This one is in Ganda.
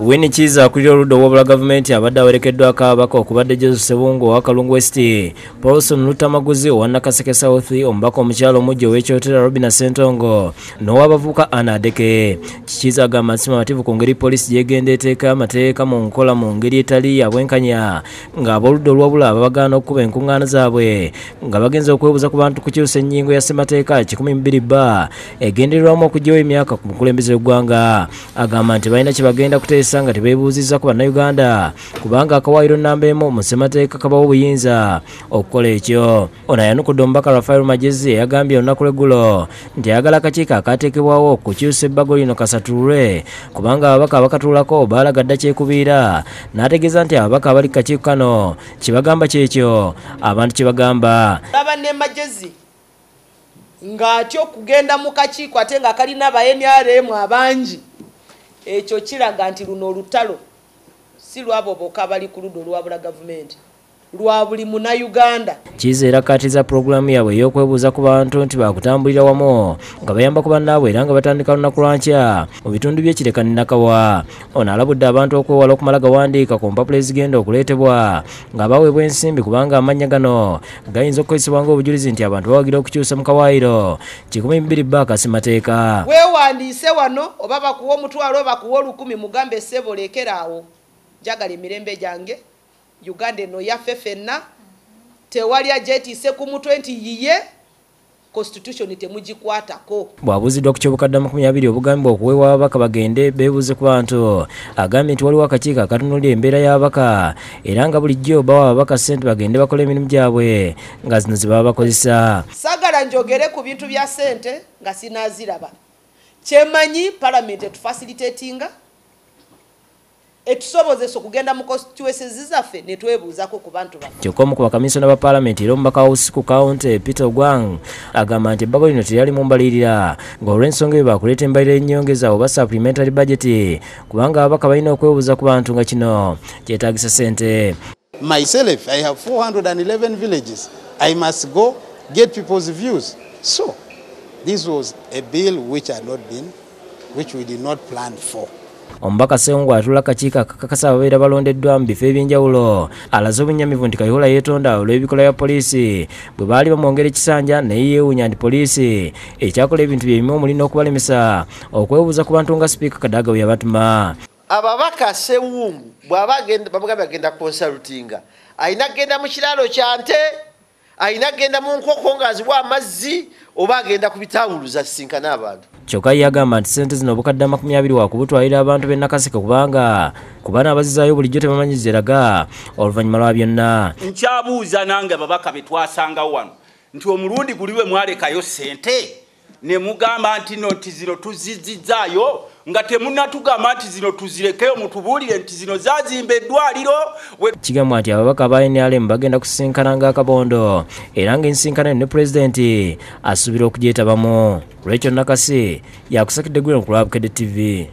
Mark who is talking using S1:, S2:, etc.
S1: Wini Kiza akulira oludda obwa gavumenti abadde awerekeddwa Ababaka okubadde Joseph Sebungo owa Kalungu West, Paulson Lutamaguzi owa Nakassi South, omubaka omukyalo omujja ow'ekyotera Robina Sentongo n'owabavubuka Anadeke. Kiza agamba nsimamativu ku ngeri poliisi gyegenda eteeka amateeka mu nkola mu ngeri etali ya bwenkanya, ng'aboludda olwabula babagaana okukuba enkuŋŋaana zaabwe nga bagenza okwebuuza ku bantu kukyusa ennyingo ya ssemateeka 12 egendererwamu okuggyawo emyaka ku mukulembeze w'eggwanga. Agamba nti balina bagenda kuteesa nga tebeebuuzizza ku bannayuganda kubanga akawaayiro nnamba emu mu ssemateeka kabawo obuyinza okukola ekyo. Ono ayanukudde omubaka Rachael magezi eyagambye olunaku lw'eggulo nti ayagala akakiiko akaateekebwawo okukyusa ebbago lino kasatulwe kubanga ababaka abakatuulako baalaga dda kyekubiira, n'ategeeza nti ababaka abali kakiiko kano kibagamba kyekyo abantu kibagamba.
S2: Laba ne magezi ng'atyo okugenda mu kakiiko ate nga kalina aba NRM abangi, ekyo kiraga nti luno olutalo si lwabo bokka bali ku ludda olwabula gavumenti, lwa buli munnayuganda. Kiza era
S1: akkaatiriza pulogulaamu yaabwe ey'okwebuuza ku bantu nti baakutambulira wamu nga bayamba ku bannaabwe era nga batandika lunaku lwankya mu bitundu by'Ekireka ne Nakawa. Ono alabudde abantu okwewala okumala gawandiika ku mpapula ezigenda okuleetebwa nga baweebwa ensimbi kubanga amannya gano gayinza okukozesebwa ng'obujulizi nti abantu bawagira okukyusa mu kawaayiro 12 akasimateeka.
S2: Weewandiise wano oba bakuwa omutwalo oba bakuwa 1000 mugambe ssebo lekeraawo, njagala emirembe gyange Uganda eno yaffe ffenna, tewali ajeetiise ku mutwe nti yiye constitution temugikwatako.
S1: Bwabuuziddwa ku ky'obukadde 20 obugambibwa okuweebwa ababaka bagende beebuuze ku bantu, agambye nti waliwo akakiiko akatunuulira embeera y'ababaka era nga bulijjo bawa ababaka ssente bagende bakola emirimu gyabwe nga zino ze baba bakozesa.
S2: Saagala njogere ku bintu bya ssente nga sinaaziraba. Kyemanyi palamenti etufacilitatinga etusobozesa okugenda mu constituencies zaffe ne twebuuzako ku bantu baffe.
S1: Kyokka omu ku bakamisona ba paalamenti era omubaka wa Usiku County Peter Ogwang agamba nti ebbago lino teryali mu mbalirira ng'olw'ensonga eyo baakuleeta embalirira y'ennyongeza oba supplementary budget kubanga ababaka balina okwebuuza ku bantu nga kino kyetaagisa ssente.
S3: Myself, I have 411 villages. I must go get people's views. So this was a bill which we did not plan for.
S1: Omubaka Sengo atula akakiiko akakakasa ababeera balondeddwa mu bifo eby'enjawulo alaze obunnyamivu nti Kayihura yeetonda olw'ebikola bya poliisi bwe baali bamwongera ekisanja naye yeewuunya nti poliisi ekyakola ebintu bye bimu omulina okubalemesa okwebuuza ku bantu nga sipiika Kadaga bwe yabatuma.
S4: Ababaka Sewungu bamugambye agenda konsalutinga, ayina agenda mu kiraalo kya nte, ayina agenda mu nkoko ng'azibwa amazzi oba agenda ku bitawuluza sisinkana abantu.
S1: Kyokka yagamba nti ssente zino obukadde 20 wakubutwalira abantu b'e Nakassi kubanga kubana abazizaayo bulijjo tebamanyi ziraga oluvannyuma lwa byonna.
S5: Nkyabuuza nange ababaka be twasanga wano nti omulundi guli bwe mwalekayo ssente ne mugamba nti nti zino tuzizzizaayo nga temunnatugamba nti zino tuzirekeyo mutubuulire nti zino zaazimba eddwaliro.
S1: Kigambwa nti ababaka ba NRM bagenda kusisinkana ng'akabondo era ng'ensinkana ne pulezidenti asuubira okugyetabamu. Rachael Nakassi yakusakidde Gwino ku Bukedde TV.